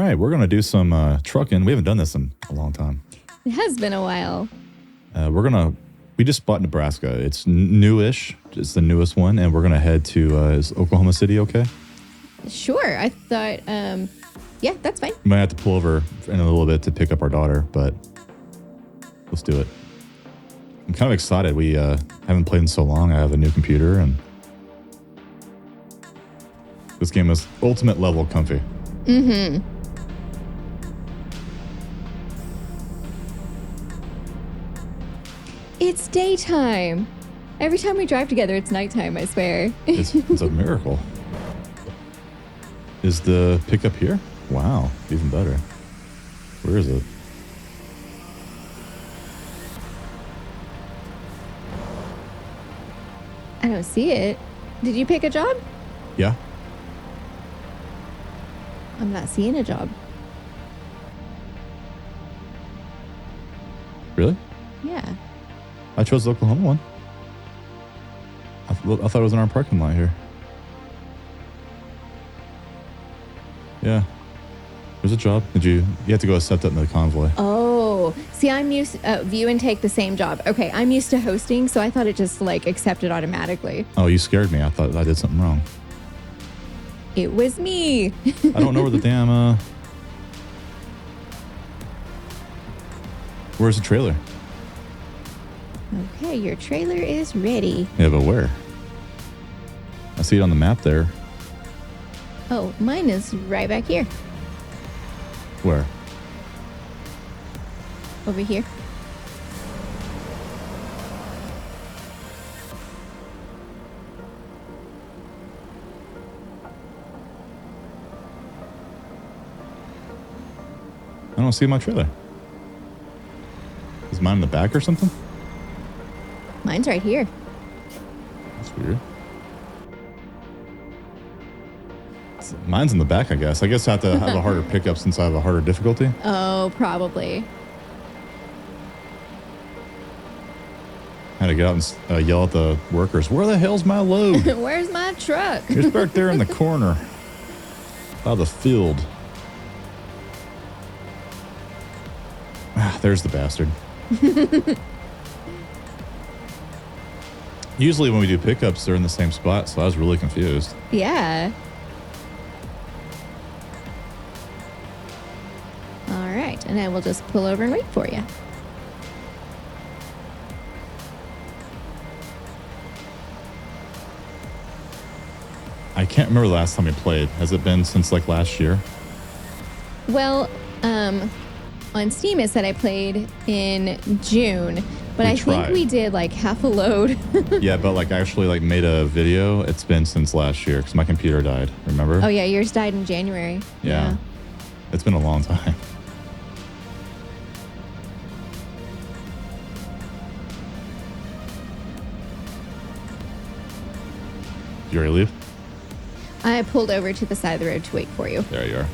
right, we're going to do some trucking. We haven't done this in a long time. It has been a while. We just bought Nebraska. It's newish. It's the newest one. And we're going to head to, is Oklahoma City okay? Sure. I thought, yeah, that's fine. We might have to pull over in a little bit to pick up our daughter, but let's do it. I'm kind of excited. We haven't played in so long. I have a new computer, and this game is ultimate level comfy. Mm-hmm. It's daytime. Every time we drive together, it's nighttime, I swear. It's a miracle. Is the pickup here? Wow, even better. Where is it? I don't see it. Did you pick a job? Yeah. I'm not seeing a job. Really? Yeah. I chose the Oklahoma one. I thought it was in our parking lot here. Yeah. There's a job. You have to go accept it in the convoy. Oh, see, I'm used view and take the same job. Okay, I'm used to hosting, so I thought it just like accepted automatically. Oh, you scared me. I thought I did something wrong. It was me. I don't know where the damn where's the trailer? Okay, your trailer is ready. Yeah, but where? I see it on the map there. Oh, mine is right back here. Where? Over here. I don't see my trailer. Is mine in the back or something? Mine's right here. That's weird. Mine's in the back, I guess. I guess I have to have a harder pickup since I have a harder difficulty. Oh, probably. I had to get out and yell at the workers, where the hell's my load? Where's my truck? It's back there in the corner by the field. Ah, there's the bastard. Usually when we do pickups, they're in the same spot, so I was really confused. Yeah. All right, and I will just pull over and wait for you. I can't remember the last time we played. Has it been since like last year? Well, on Steam it said I played in June, but I think we did like half a load. Yeah, but like I actually like made a video. It's been since last year because my computer died. Remember? Oh yeah, yours died in January. Yeah. It's been a long time. You ready to leave? I pulled over to the side of the road to wait for you. There you are.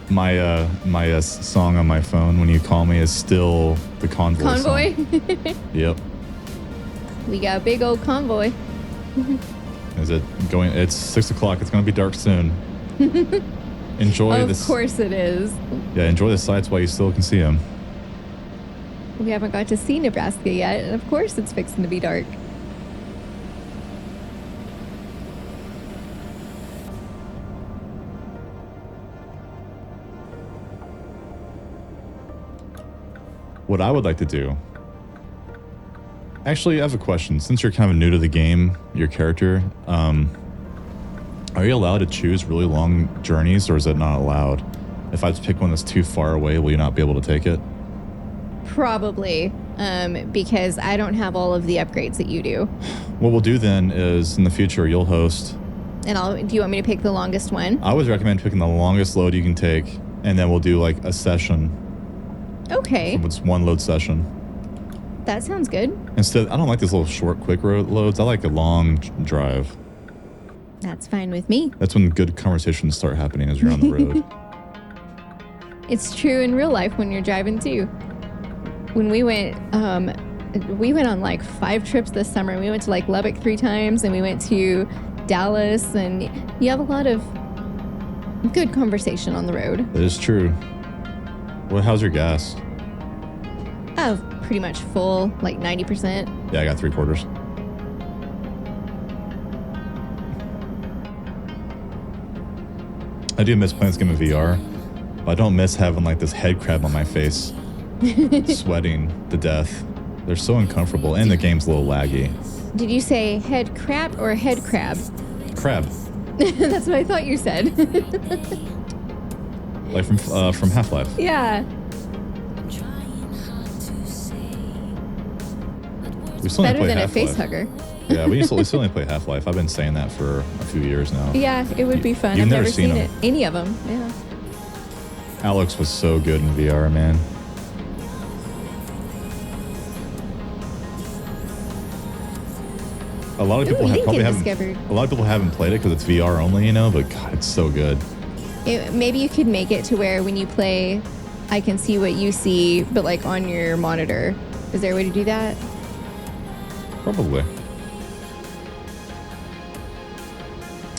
My song on my phone when you call me is still the convoy. Convoy? Song. Yep. We got a big old convoy. Is it going? It's 6 o'clock. It's going to be dark soon. Enjoy this. Of course it is. Yeah, enjoy the sights while you still can see them. We haven't got to see Nebraska yet, and of course it's fixing to be dark. What I would like to do... Actually, I have a question. Since you're kind of new to the game, your character, are you allowed to choose really long journeys, or is it not allowed? If I just pick one that's too far away, will you not be able to take it? Probably, because I don't have all of the upgrades that you do. What we'll do then is, in the future, you'll host. And do you want me to pick the longest one? I would recommend picking the longest load you can take, and then we'll do like a session. Okay. So it's one load session. That sounds good. Instead, I don't like these little short, quick loads. I like a long drive. That's fine with me. That's when good conversations start happening as you're on the road. It's true in real life when you're driving too. When we went we went on like 5 trips this summer. We went to like Lubbock 3 times, and we went to Dallas, and you have a lot of good conversation on the road. That is true. Well, how's your gas? Oh, pretty much full, like 90%. Yeah, I got 3/4. I do miss playing this game in VR, but I don't miss having like this head crab on my face, sweating to death. They're so uncomfortable, and the game's a little laggy. Did you say head crab or head crab? Crab. That's what I thought you said. Like from Half-Life. Yeah. We still Better play than Half-Life. a face hugger. Yeah, we still only play Half-Life. I've been saying that for a few years now. Yeah, it would be fun. You've I've never never seen seen it. Any of them. Yeah. Alex was so good in VR, man. A lot of people a lot of people haven't played it because it's VR only, you know. But God, it's so good. Maybe you could make it to where when you play, I can see what you see, but like on your monitor. Is there a way to do that? Probably.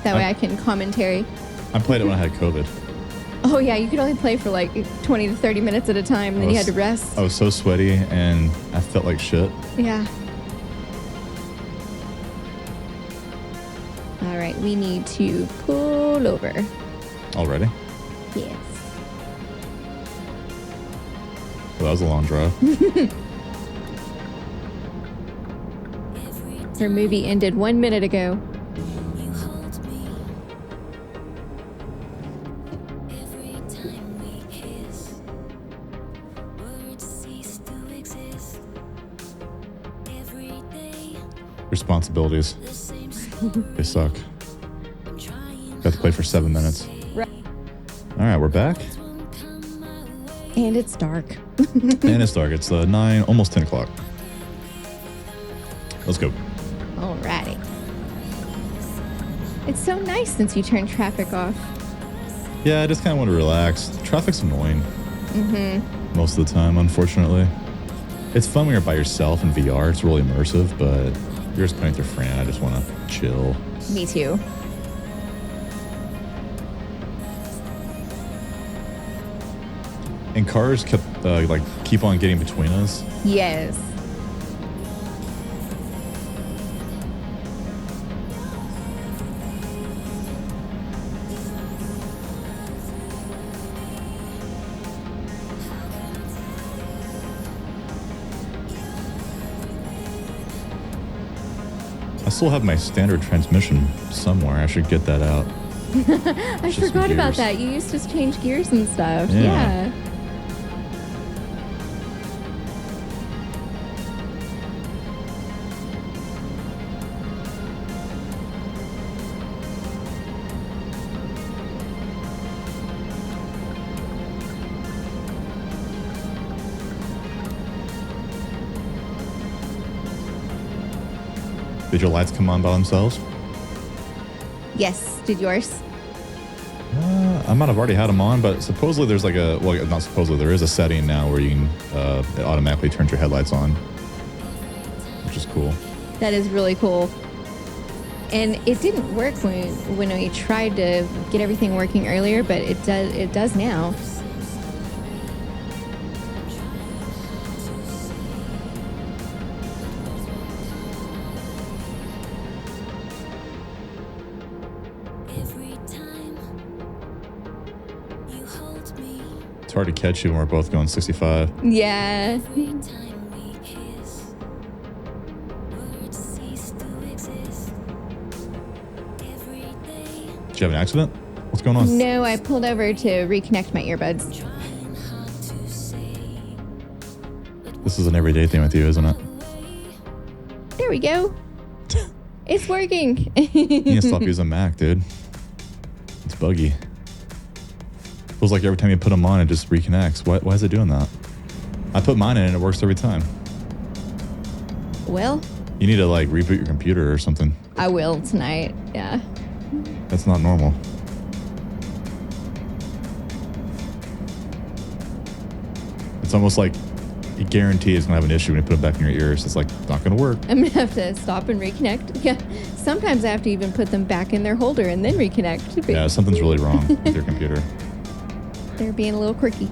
That way I can commentary. I played it when I had COVID. Oh yeah, you could only play for like 20 to 30 minutes at a time, and then you had to rest. I was so sweaty and I felt like shit. Yeah. All right, we need to pull over. Already? Yes. Well, that was a long drive. Her movie ended 1 minute ago. Responsibilities. They suck. Got to play for 7 minutes. Right. All right, we're back. And it's dark. And it's dark. It's 9, almost 10 o'clock. Let's go. Alrighty. It's so nice since you turned traffic off. Yeah, I just kind of want to relax. Traffic's annoying. Most of the time, unfortunately. It's fun when you're by yourself in VR. It's really immersive, but you're just playing through Fran. I just want to chill. Me too. And cars kept keep on getting between us. Yes. I still have my standard transmission somewhere. I should get that out. I forgot about that. You used to change gears and stuff. Yeah. Did your lights come on by themselves? Yes. Did yours? I might have already had them on, but supposedly there's like not supposedly, there is a setting now where you can, it automatically turns your headlights on, which is cool. That is really cool. And it didn't work when we tried to get everything working earlier, but it does now. It's hard to catch you when we're both going 65. Yeah. Did you have an accident? What's going on? No, I pulled over to reconnect my earbuds. This is an everyday thing with you, isn't it? There we go. It's working. You need to stop using Mac, dude. It's buggy. Feels like every time you put them on, it just reconnects. Why is it doing that? I put mine in and it works every time. Well, you need to like reboot your computer or something. I will tonight. Yeah. That's not normal. It's almost like you guarantee it's gonna have an issue when you put it back in your ears. It's like not gonna work. I'm gonna have to stop and reconnect. Yeah. Sometimes I have to even put them back in their holder and then reconnect. But Yeah, something's really wrong with your computer. they're being a little quirky.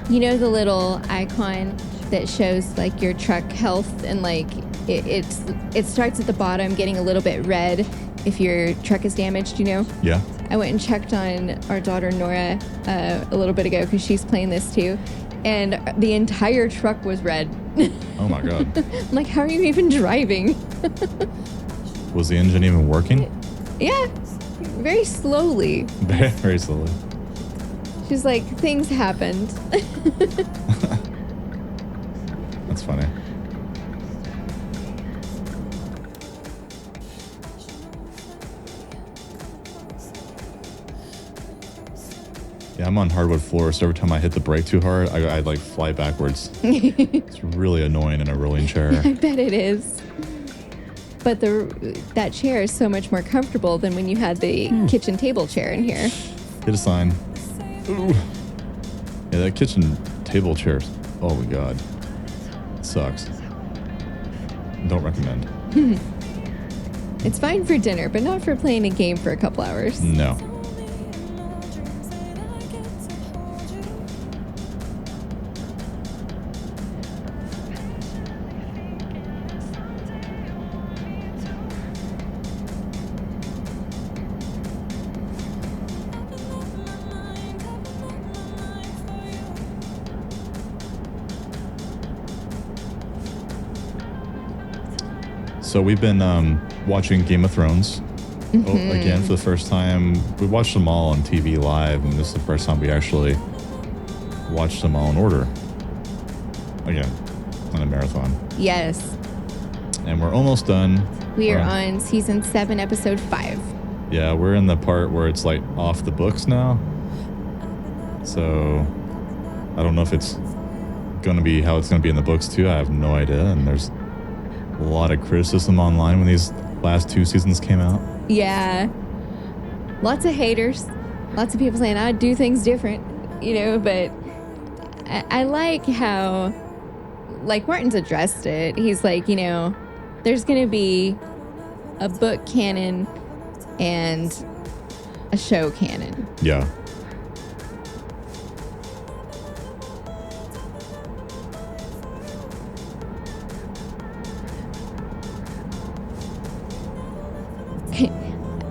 You know the little icon that shows like your truck health and like it starts at the bottom getting a little bit red if your truck is damaged, you know? Yeah. I went and checked on our daughter Nora a little bit ago because she's playing this too, and the entire truck was red. Oh my god. I'm like, how are you even driving? Was the engine even working? Yeah, very slowly. Very, very slowly. She's like, things happened. That's funny. Yeah, I'm on hardwood floor, so every time I hit the brake too hard, I like fly backwards. It's really annoying in a rolling chair. I bet it is. But that chair is so much more comfortable than when you had the kitchen table chair in here. Hit a sign. Ooh. Yeah, that kitchen table chair. Oh my god. It sucks. Don't recommend. It's fine for dinner, but not for playing a game for a couple hours. No. So we've been watching Game of Thrones again for the first time. We watched them all on TV live, and this is the first time we actually watched them all in order. Again, on a marathon. Yes. And we're almost done. We are on season 7, episode 5. Yeah, we're in the part where it's like off the books now. So I don't know if it's going to be how it's going to be in the books too. I have no idea. And there's a lot of criticism online when these last 2 seasons came out. Yeah. Lots of haters. Lots of people saying I'd do things different, you know, but I like how, like, Martin's addressed it. He's like, you know, there's going to be a book canon and a show canon. Yeah.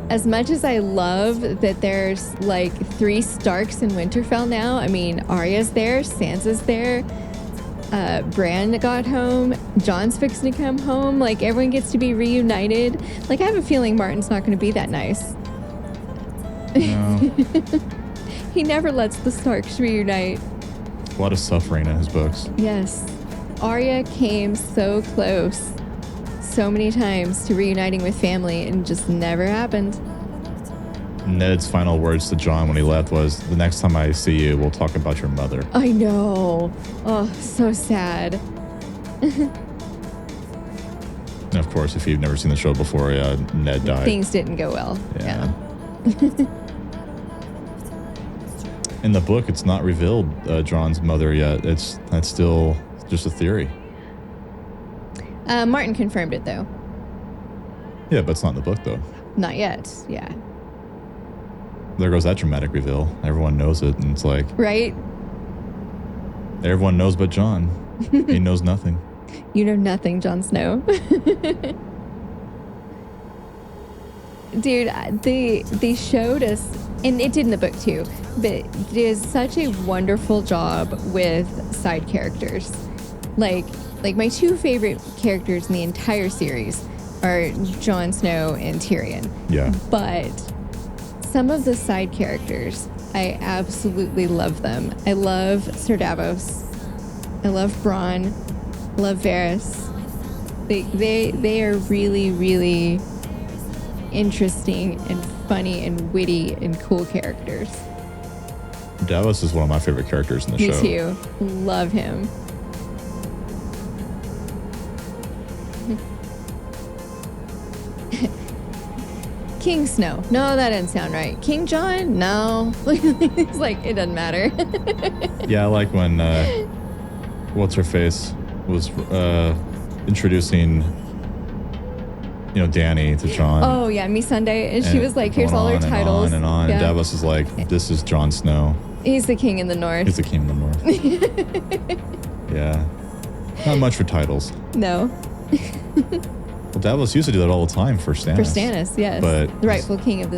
As much as I love that there's like 3 Starks in Winterfell now, I mean, Arya's there, Sansa's there, Bran got home, Jon's fixing to come home, like everyone gets to be reunited. Like I have a feeling Martin's not going to be that nice. No. He never lets the Starks reunite. A lot of suffering in his books. Yes. Arya came so close so many times to reuniting with family and just never happened. Ned's final words to Jon when he left was, "The next time I see you, we'll talk about your mother." I know. Oh, so sad. And of course, if you've never seen the show before, Ned died. Things didn't go well. Yeah. In the book, it's not revealed Jon's mother yet. That's still just a theory. Martin confirmed it though. Yeah, but it's not in the book though. Not yet. Yeah. There goes that dramatic reveal. Everyone knows it, and it's like, Right? everyone knows but Jon. He knows nothing. You know nothing, Jon Snow. Dude, they showed us, and it did in the book too, but it is such a wonderful job with side characters. Like my 2 favorite characters in the entire series are Jon Snow and Tyrion. Yeah. But some of the side characters, I absolutely love them. I love Sir Davos. I love Bronn. I love Varys. They are really, really interesting and funny and witty and cool characters. Davos is one of my favorite characters in the show. Me too. Love him. King Snow. No, that didn't sound right. King John? No. It's like, it doesn't matter. Yeah, I like when, what's her face was introducing, Danny to John. Oh, yeah, Miss Sunday. And she was like, here's going all her on and titles. on and on. Yeah. And Davos is like, this is Jon Snow. He's the king in the north. He's the king of the north. Yeah. Not much for titles. No. Well, Davos used to do that all the time for Stannis. For Stannis, yes. But the rightful king of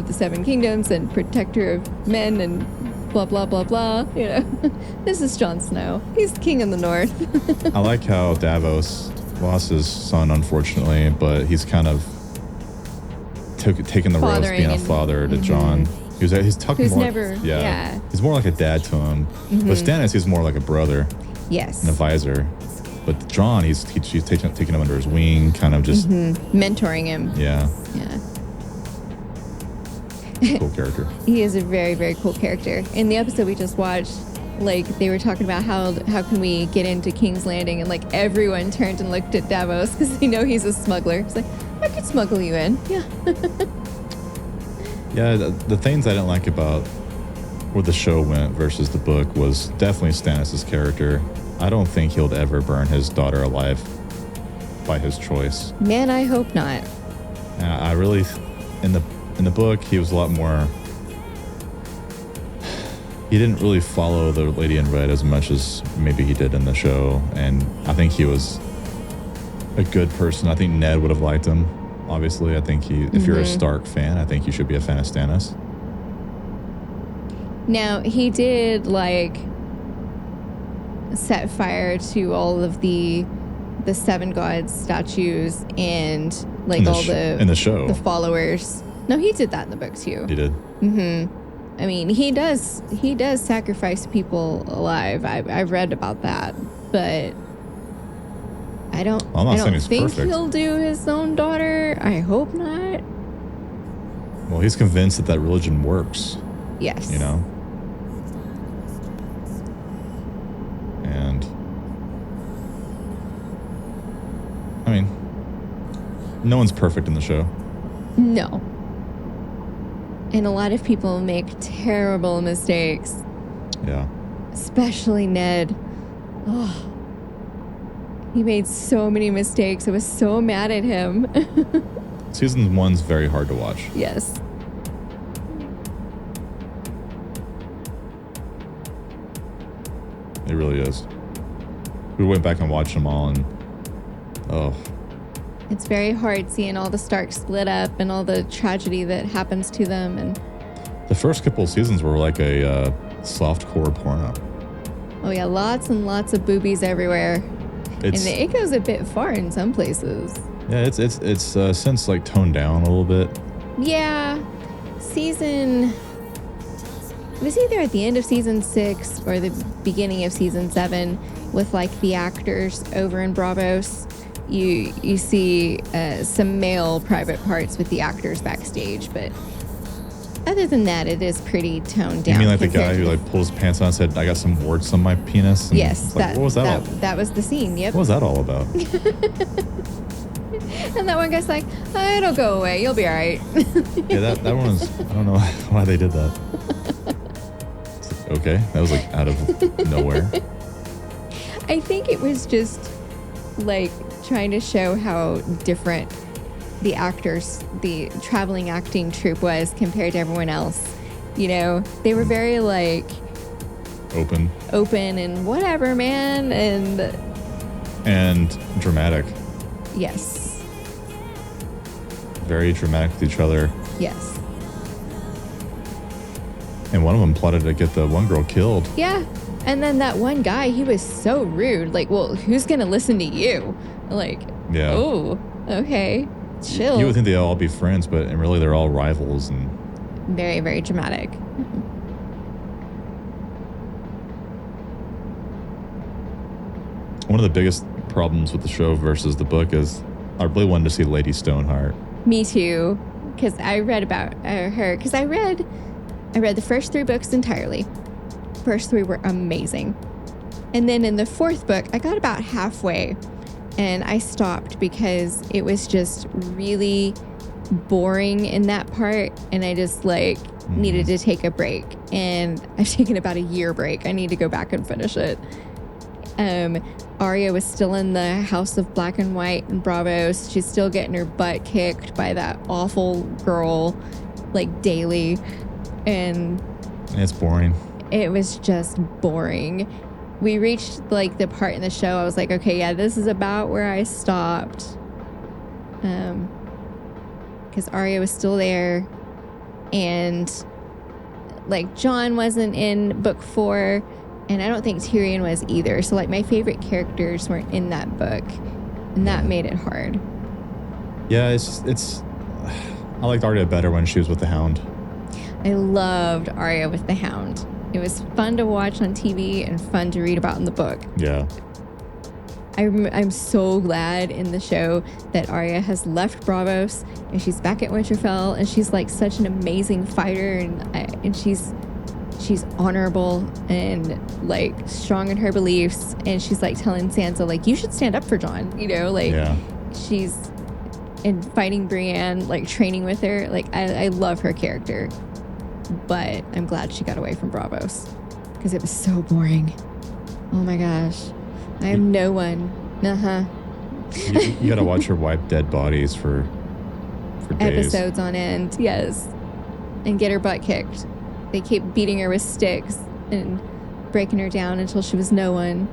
the Seven Kingdoms and protector of men and blah, blah, blah, blah. This is Jon Snow. He's king in the north. I like how Davos lost his son, unfortunately, but he's kind of taken the role as being a father to Jon. He's talking Who's more. never, yeah. He's more like a dad to him. But Stannis, he's more like a brother, Yes. an advisor. But Jon, she's taking him under his wing, kind of just mentoring him. Yeah. Yeah. Cool character. He is a very, very cool character. In the episode we just watched, like, they were talking about how can we get into King's Landing, and like everyone turned and looked at Davos because they know he's a smuggler. It's like, I could smuggle you in. Yeah. Yeah, the things I didn't like about where the show went versus the book was definitely Stannis' character. I don't think he'll ever burn his daughter alive by his choice. Man, I hope not. I really, in the book, he was a lot more. He didn't really follow the Lady in Red as much as maybe he did in the show, and I think he was a good person. I think Ned would have liked him. Obviously, I think if you're a Stark fan, I think you should be a fan of Stannis. Now, he did, like, set fire to all of the Seven Gods statues and, like, in the show. The followers. No, he did that in the book, too. He did? I mean, he does sacrifice people alive. I've read about that, but I don't think he'll do his own daughter. I hope not. Well, he's convinced that religion works. Yes. And I mean, no one's perfect in the show. No. And a lot of people make terrible mistakes. Yeah. Especially Ned. Oh. He made so many mistakes. I was so mad at him. Season 1's very hard to watch. Yes. It really is. We went back and watched them all, and it's very hard seeing all the Starks split up and all the tragedy that happens to them. And the first couple of seasons were like a softcore porno. Oh yeah, lots and lots of boobies everywhere. And it goes a bit far in some places. Yeah, it's since like toned down a little bit. Yeah, it was either at the end of season 6 or the beginning of season 7 with like the actors over in Bravos. You see some male private parts with the actors backstage, but other than that, it is pretty toned down. You mean like the guy who like pulled his pants on and said, "I got some warts on my penis"? And yes, what was that? That was the scene. Yep. What was that all about? And that one guy's like, "It'll go away. You'll be all right." Yeah, that one was. I don't know why they did that. Okay, that was like out of nowhere. I think it was just like trying to show how different the traveling acting troupe was compared to everyone else. They were very like open and whatever, man, and dramatic. Yes. Very dramatic with each other. Yes. And one of them plotted to get the one girl killed. Yeah. And then that one guy, he was so rude. Like, well, who's going to listen to you? Like, yeah. Oh, okay. Chill. You would think they'd all be friends, but really they're all rivals. And very, very dramatic. One of the biggest problems with the show versus the book is I really wanted to see Lady Stoneheart. Me too. Because I read about her. Because I read the first 3 books entirely. First 3 were amazing. And then in the 4th book, I got about halfway and I stopped because it was just really boring in that part, and I just like needed to take a break. And I've taken about a year break. I need to go back and finish it. Arya was still in the House of Black and White and Bravos. She's still getting her butt kicked by that awful girl, like daily, and it's boring. It was just boring. We reached like the part in the show I was like, okay, yeah, this is about where I stopped. Because Arya was still there, and like Jon wasn't in book 4, and I don't think Tyrion was either. So like my favorite characters weren't in that book, and that made it hard. Yeah, it's I liked Arya better when she was with the Hound. I loved Arya with the Hound. It was fun to watch on TV and fun to read about in the book. Yeah. I'm so glad in the show that Arya has left Bravos and she's back at Winterfell, and she's like such an amazing fighter, and she's honorable and like strong in her beliefs, and she's like telling Sansa like, you should stand up for Jon, you know, like she's in fighting Brienne, like training with her. Like I love her character, but I'm glad she got away from Bravos because it was so boring. Oh my gosh. I am no one. You gotta watch her wipe dead bodies for days. Episodes on end, yes. And get her butt kicked. They keep beating her with sticks and breaking her down until she was no one.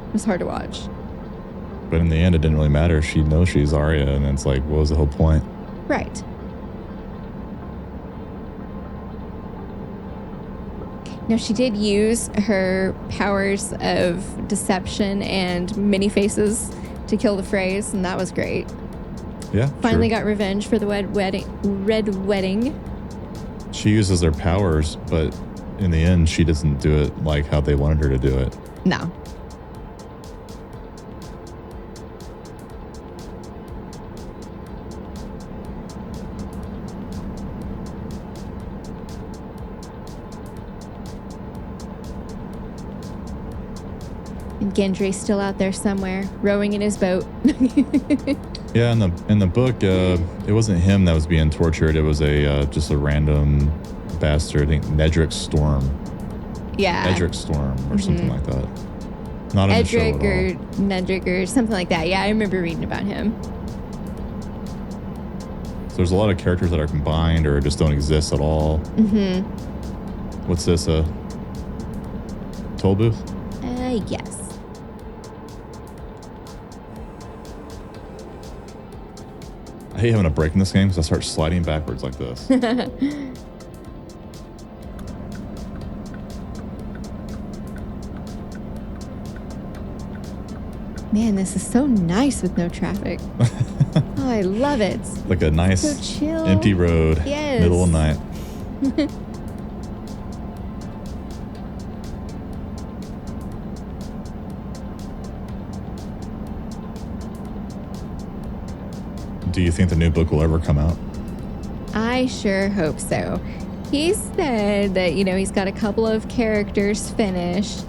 It was hard to watch. But in the end, it didn't really matter. She knows she's Arya, and it's like, what was the whole point? Right. Now, she did use her powers of deception and many faces to kill the Freys, and that was great. Yeah. Finally got revenge for the Red Wedding. She uses their powers, but in the end, she doesn't do it like how they wanted her to do it. No. And Gendry's still out there somewhere, rowing in his boat. Yeah, in the book, it wasn't him that was being tortured. It was just a random bastard. I think Nedrick Storm. Yeah. Edric Storm or something like that. Not in the show at all. Nedrick or something like that. Yeah, I remember reading about him. So there's a lot of characters that are combined or just don't exist at all. Mm-hmm. What's this? Toll booth? Yes. I hate having a break in this game because I start sliding backwards like this. Man, this is so nice with no traffic. Oh, I love it. Like a nice so chill. empty road. Yes. Middle of the night. Do you think the new book will ever come out? I sure hope so. He said that, you know, he's got a couple of characters finished,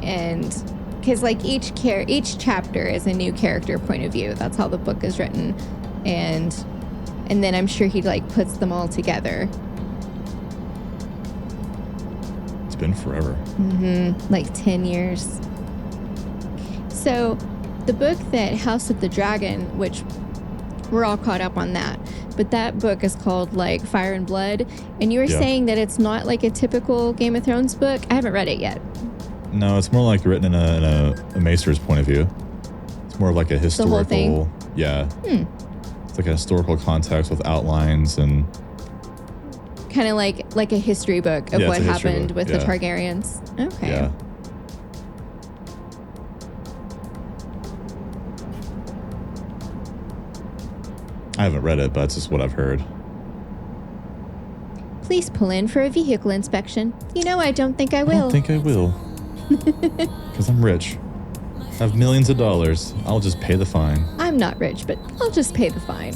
and because like each chapter is a new character point of view. That's how the book is written, and then I'm sure he like puts them all together. It's been forever. Mm-hmm. Like 10 years. So the book that House of the Dragon, which we're all caught up on that, but that book is called like Fire and Blood, and you were saying that it's not like a typical Game of Thrones book. I haven't read it yet. No, it's more like written in a maester's point of view. It's more of like a historical. The whole thing? Yeah. It's like a historical context with outlines and kind of like a history book of what happened with the Targaryens. Okay. Yeah. I haven't read it, but that's just what I've heard. Please pull in for a vehicle inspection. You know, I don't think I will. I don't think I will. Because I'm rich. I have millions of dollars. I'll just pay the fine. I'm not rich, but I'll just pay the fine.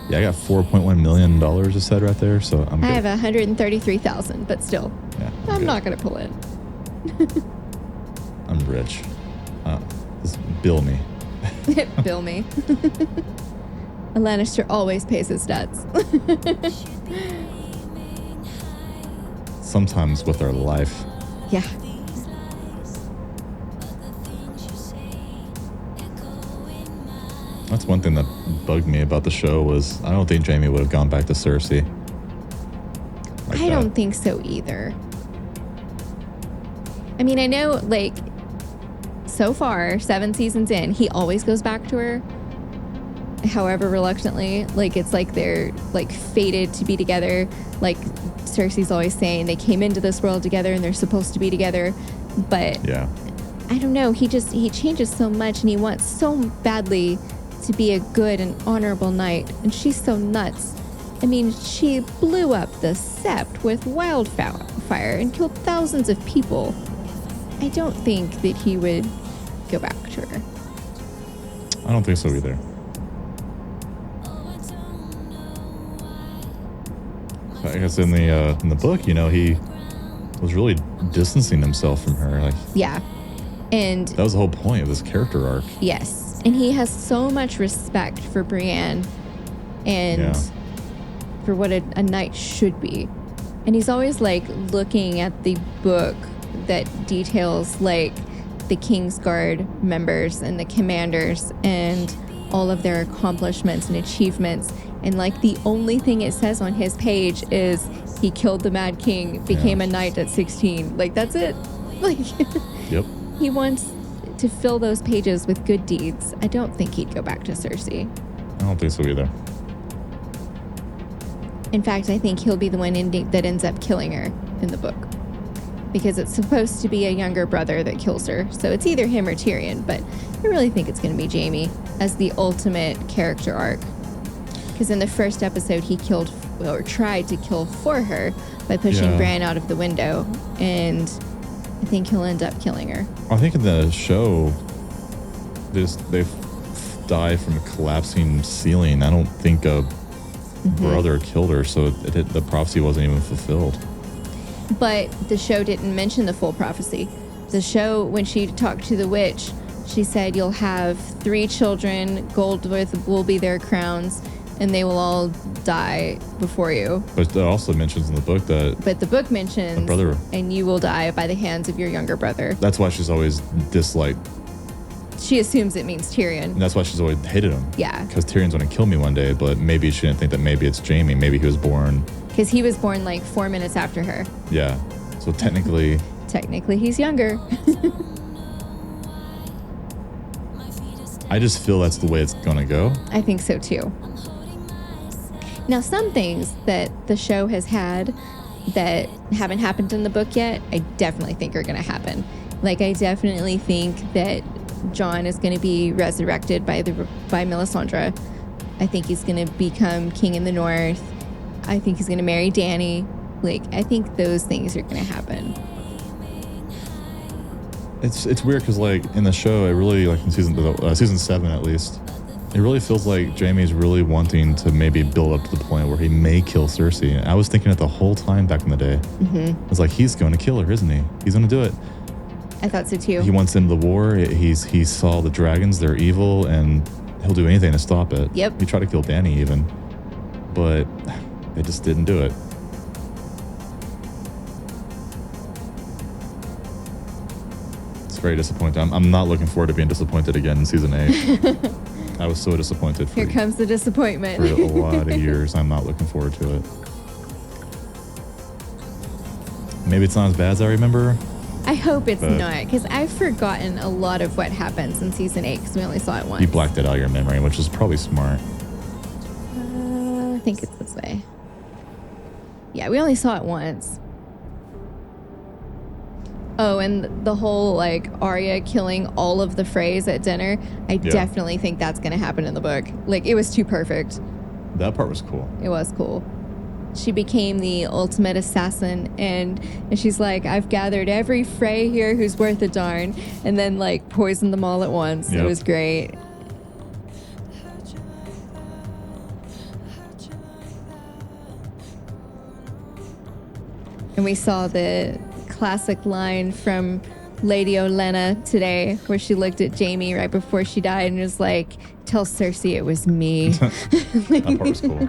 Yeah, I got $4.1 million it said right there, so I'm good. I have 133,000, but still, yeah, I'm not going to pull in. I'm rich. Just bill me. Bill me. A Lannister always pays his debts. Sometimes with our life. Yeah. That's one thing that bugged me about the show was I don't think Jaime would have gone back to Cersei. Like I that. don't think so either. I mean, I know, like, so far, 7 seasons in, he always goes back to her. However reluctantly. Like, it's like they're, like, fated to be together. Like, Cersei's always saying they came into this world together and they're supposed to be together. But, Yeah. I don't know. He changes so much and he wants so badly to be a good and honorable knight. And she's so nuts. I mean, she blew up the Sept with wildfire and killed thousands of people. I don't think that he would go back to her. I don't think so either. I guess in the book, you know, he was really distancing himself from her. Like, Yeah. And that was the whole point of this character arc. yes. And he has so much respect for Brienne and Yeah. for what a knight should be. And he's always like looking at the book that details like the Kingsguard members and the commanders and all of their accomplishments and achievements. And like the only thing it says on his page is he killed the Mad King, became a knight at 16. Like, that's it. Like, Yep. he wants to fill those pages with good deeds. I don't think he'd go back to Cersei. I don't think so either. In fact, I think he'll be the one that ends up killing her in the book. Because it's supposed to be a younger brother that kills her. So it's either him or Tyrion, but I really think it's going to be Jaime as the ultimate character arc. Because in the first episode, he killed, or tried to kill for her by pushing Bran out of the window. And I think he'll end up killing her. I think in the show, they die from a collapsing ceiling. I don't think a brother killed her, so the prophecy wasn't even fulfilled. But the show didn't mention the full prophecy. The show, when she talked to the witch, she said, you'll have 3 children, gold will be their crowns, and they will all die before you. But it also mentions in the book that... But the book mentions, brother. And you will die by the hands of your younger brother. That's why she's always disliked... She assumes it means Tyrion. And that's why she's always hated him. Yeah. Because Tyrion's going to kill me one day, but maybe she didn't think that maybe it's Jaime. Maybe he was born... Because he was born like 4 minutes after her. Yeah. So technically... Technically, he's younger. I just feel that's the way it's going to go. I think so too. Now, some things that the show has had that haven't happened in the book yet, I definitely think are going to happen. Like, I definitely think that Jon is going to be resurrected by Melisandre. I think he's going to become king in the north. I think he's going to marry Dany. Like, I think those things are going to happen. It's weird because, like, in the show, it really, like, in season 7 at least, it really feels like Jaime's really wanting to maybe build up to the point where he may kill Cersei. I was thinking it the whole time back in the day. Mm-hmm. It's like, he's going to kill her, isn't he? He's going to do it. I thought so too. He wants into the war. He saw the dragons. They're evil, and he'll do anything to stop it. Yep. He tried to kill Dany even, but they just didn't do it. It's very disappointing. I'm not looking forward to being disappointed again in season 8. I was so disappointed. Here comes the disappointment. For a lot of years. I'm not looking forward to it. Maybe it's not as bad as I remember. I hope it's not, because I've forgotten a lot of what happens in season 8 because we only saw it once. You blacked it out of your memory, which is probably smart. I think it's this way. Yeah, we only saw it once. Oh, and the whole, like, Arya killing all of the Freys at dinner, I definitely think that's going to happen in the book. Like, it was too perfect. That part was cool. It was cool. She became the ultimate assassin, and she's like, I've gathered every Frey here who's worth a darn, and then, like, poisoned them all at once. Yep. It was great. And we saw the classic line from Lady Olenna today, where she looked at Jamie right before she died and was like, "Tell Cersei it was me." That part was cool.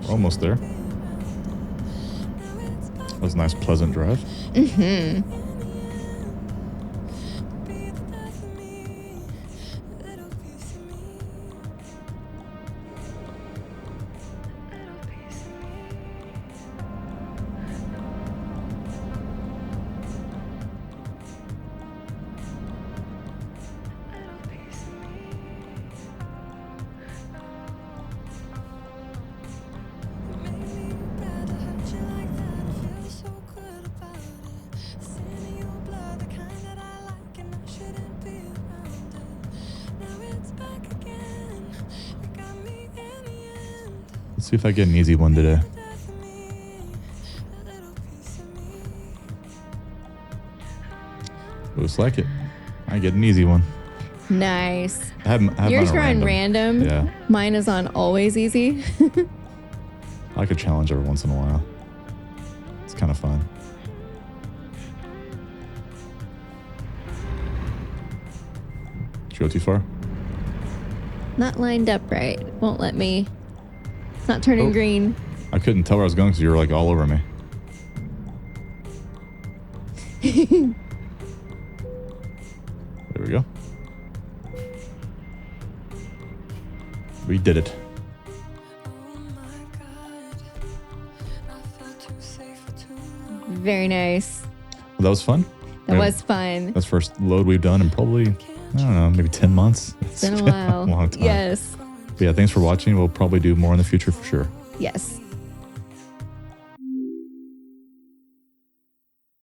Almost there. That was a nice, pleasant drive. Mm-hmm. Let's see if I get an easy one today. Looks like it. I get an easy one. Nice. I have Yours mine are on random. Yeah. Mine is on always easy. I like a challenge every once in a while. It's kind of fun. Did you go too far? Not lined up right. Won't let me. It's not turning green. I couldn't tell where I was going because you were like all over me. There we go. We did it. Very nice. Well, that was fun. That was fun. That's the first load we've done in probably, I don't know, maybe 10 months. It's been a while. A long time. Yes. But yeah, thanks for watching. We'll probably do more in the future for sure. Yes.